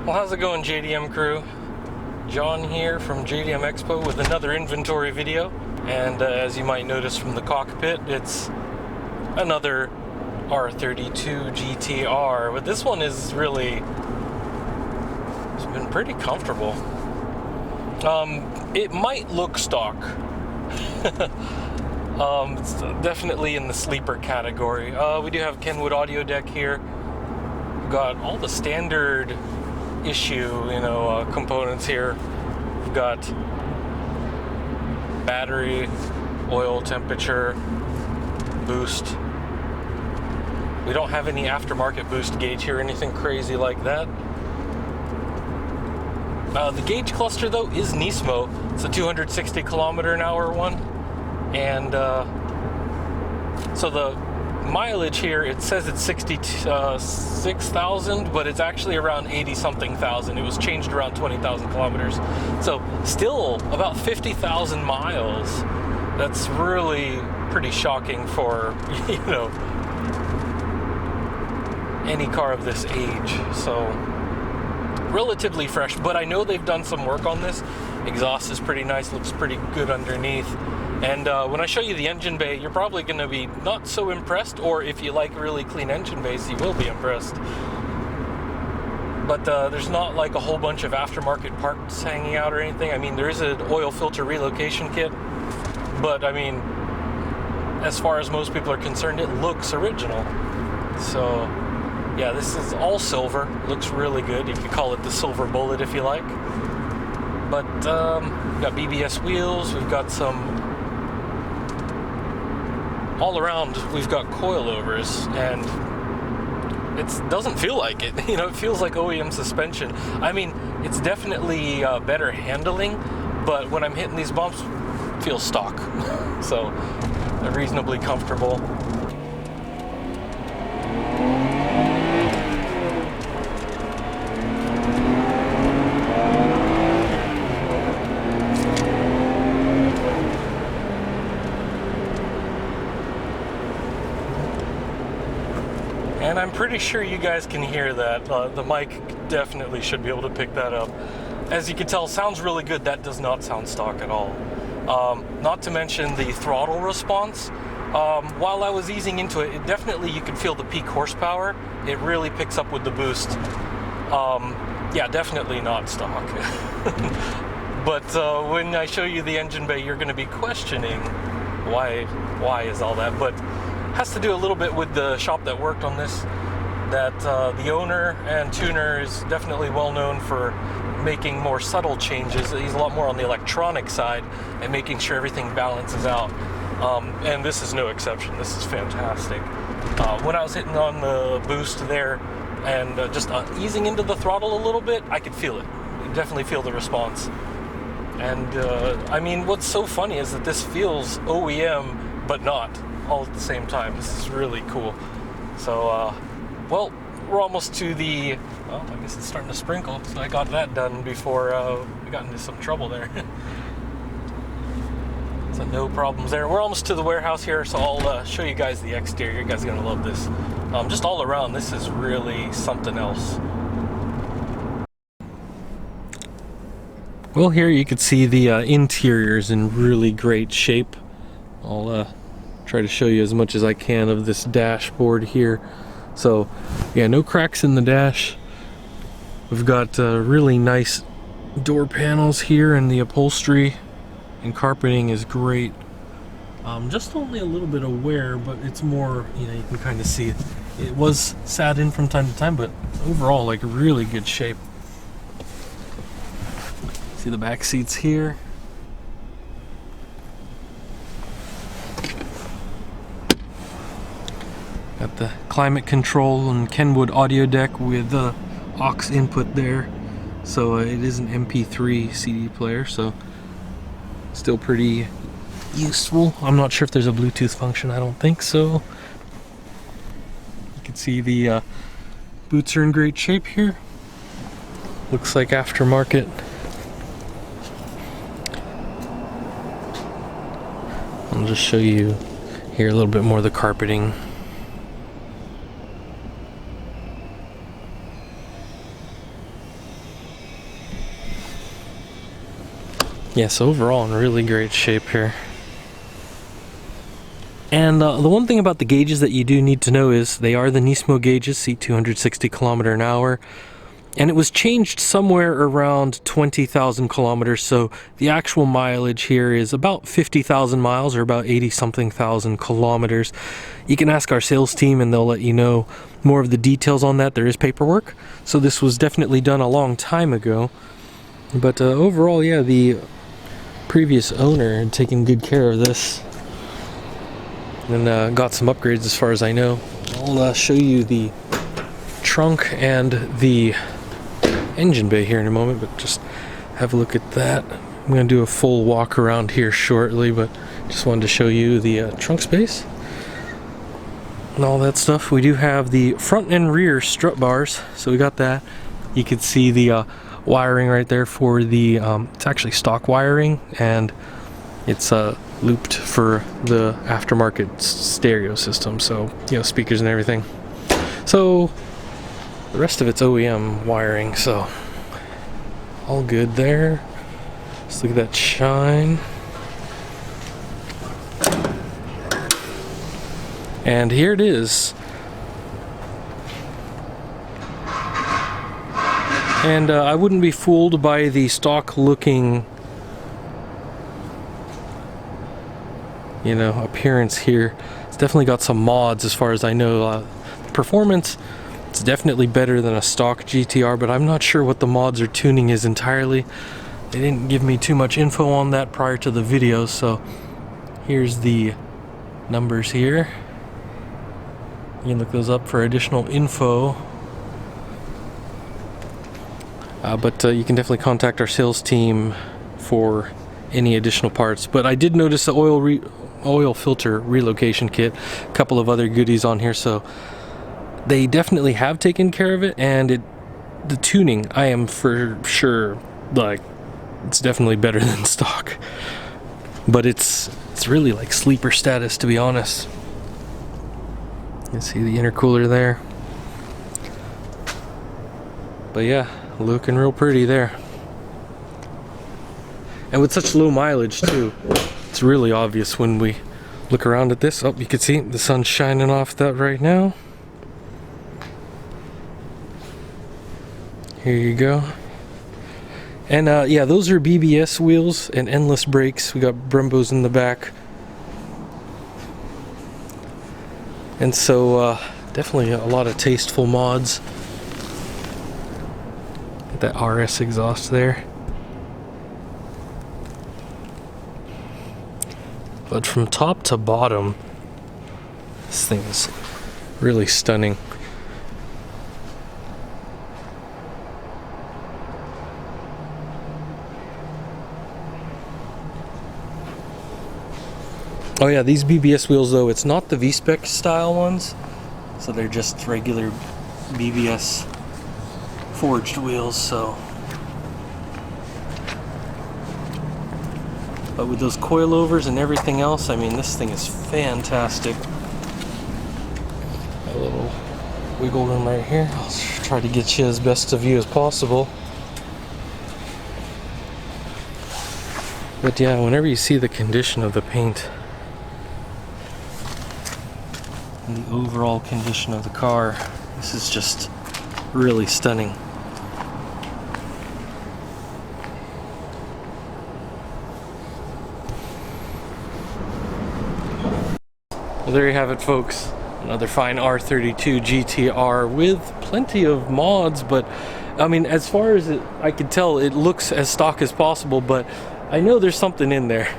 Well, how's it going, JDM crew? John here from JDM EXPO with another inventory video. And as you might notice from the cockpit, it's another R32 GTR. But this one is really, it's been pretty comfortable. It might look stock. It's definitely in the sleeper category. We do have Kenwood audio deck here. We've got all the standard issue, components here. We've got battery, oil temperature, boost. We don't have any aftermarket boost gauge here, anything crazy like that. The gauge cluster though is Nismo. It's a 260 km/h one, and so the mileage here, it says it's 66,000, but it's actually around 80-something thousand. It was changed around 20,000 kilometers. So still about 50,000 miles. That's really pretty shocking for, any car of this age. So relatively fresh, but I know they've done some work on this. Exhaust is pretty nice, looks pretty good underneath. And when I show you the engine bay, you're probably going to be not so impressed, or if you like really clean engine bays, you will be impressed. But there's not like a whole bunch of aftermarket parts hanging out or anything. I mean, there is an oil filter relocation kit, but I mean, as far as most people are concerned, it looks original. So yeah, this is all silver, looks really good. You could call it the silver bullet if you like. But we've got BBS wheels, we've got some all around, we've got coilovers, and it doesn't feel like it. It feels like OEM suspension. I mean, it's definitely better handling, but when I'm hitting these bumps, it feels stock. So they're reasonably comfortable. And I'm pretty sure you guys can hear that. The mic definitely should be able to pick that up. As you can tell, sounds really good. That does not sound stock at all. Not to mention the throttle response. While I was easing into it, definitely you could feel the peak horsepower. It really picks up with the boost. Yeah, definitely not stock. But when I show you the engine bay, you're going to be questioning why is all that. But has to do a little bit with the shop that worked on this, that the owner and tuner is definitely well known for making more subtle changes. He's a lot more on the electronic side and making sure everything balances out. And this is no exception. This is fantastic. When I was hitting on the boost there and just easing into the throttle a little bit, I could feel it. You definitely feel the response. And I mean, what's so funny is that this feels OEM, but not all at the same time. This is really cool. So, well, we're almost to the, well, I guess it's starting to sprinkle, so I got that done before we got into some trouble there. So no problems there. We're almost to the warehouse here, so I'll show you guys the exterior. You guys are gonna love this. Just all around, this is really something else. Well, here you can see the interior is in really great shape. I'll try to show you as much as I can of this dashboard here. So yeah, no cracks in the dash. We've got really nice door panels here, and the upholstery and carpeting is great. Just only a little bit of wear, but it's more, you can kind of see it. It was sat in from time to time, but overall, like, really good shape. See the back seats here. Got the climate control and Kenwood audio deck with the aux input there. So it is an MP3 CD player, so still pretty useful. I'm not sure if there's a Bluetooth function. I don't think so. You can see the boots are in great shape here. Looks like aftermarket. I'll just show you here a little bit more of the carpeting. Yes, overall in really great shape here. And the one thing about the gauges that you do need to know is they are the Nismo gauges, see 260 km/h. And it was changed somewhere around 20,000 kilometers, so the actual mileage here is about 50,000 miles, or about 80-something thousand kilometers. You can ask our sales team and they'll let you know more of the details on that. There is paperwork, so this was definitely done a long time ago. But overall, yeah, the previous owner had taken good care of this. And got some upgrades as far as I know. I'll show you the trunk and the engine bay here in a moment, but just have a look at that. I'm going to do a full walk around here shortly, but just wanted to show you the trunk space and all that stuff. We do have the front and rear strut bars, so we got that. You can see the wiring right there for the it's actually stock wiring, and it's looped for the aftermarket stereo system, so you know, speakers and everything. So the rest of it's OEM wiring, so all good there. Just look at that shine. And here it is. And I wouldn't be fooled by the stock looking, you know, appearance here. It's definitely got some mods as far as I know. Performance, it's definitely better than a stock GTR, but I'm not sure what the mods or tuning is entirely. They didn't give me too much info on that prior to the video, so here's the numbers here. You can look those up for additional info. But you can definitely contact our sales team for any additional parts. But I did notice the oil filter relocation kit, a couple of other goodies on here, so they definitely have taken care of it. And the tuning, I am for sure, like, it's definitely better than stock, but it's really like sleeper status, to be honest. You can see the intercooler there, but yeah, looking real pretty there. And with such low mileage too, it's really obvious when we look around at this. Oh, you can see the sun's shining off that right now. Here you go. And yeah, those are BBS wheels and endless brakes. We got Brembos in the back. And so definitely a lot of tasteful mods. Get that RS exhaust there. But from top to bottom, this thing is really stunning. Oh yeah, these BBS wheels though, it's not the V-Spec style ones, so they're just regular BBS forged wheels, so. But with those coilovers and everything else, I mean, this thing is fantastic. A little wiggle room right here. I'll try to get you as best a view as possible. But yeah, whenever you see the condition of the paint and the overall condition of the car, this is just really stunning. Well, there you have it, folks. Another fine R32 GTR with plenty of mods, but I mean, as far as I can tell, it looks as stock as possible, but I know there's something in there.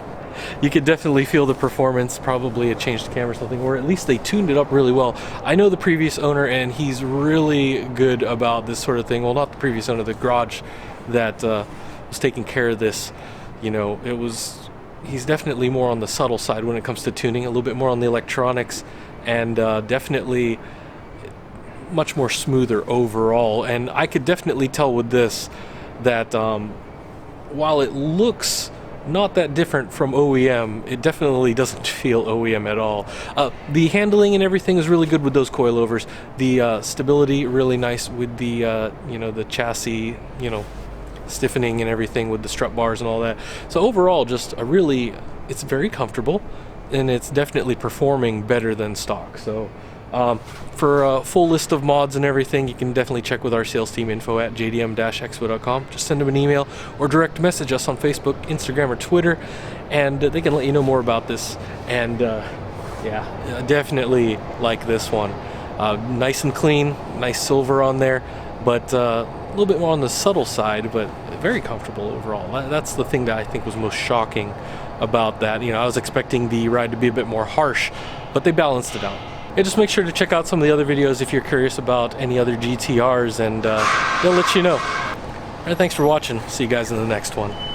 You could definitely feel the performance, probably a changed camera or something, or at least they tuned it up really well. I know the previous owner, and he's really good about this sort of thing. Well, not the previous owner, the garage that was taking care of this. You know, he's definitely more on the subtle side when it comes to tuning, a little bit more on the electronics, and definitely much more smoother overall. And I could definitely tell with this that while it looks not that different from OEM, it definitely doesn't feel OEM at all. The handling and everything is really good with those coilovers. The stability really nice with the you know, the chassis, you know, stiffening and everything with the strut bars and all that. So overall, just a really, it's very comfortable, and it's definitely performing better than stock. So for a full list of mods and everything, you can definitely check with our sales team, info at jdm-expo.com. Just send them an email or direct message us on Facebook, Instagram, or Twitter, and they can let you know more about this. And yeah, definitely like this one. Nice and clean, nice silver on there, but a little bit more on the subtle side, but very comfortable overall. That's the thing that I think was most shocking about that. You know, I was expecting the ride to be a bit more harsh, but they balanced it out. And just make sure to check out some of the other videos if you're curious about any other GTRs, and they'll let you know. All right, thanks for watching. See you guys in the next one.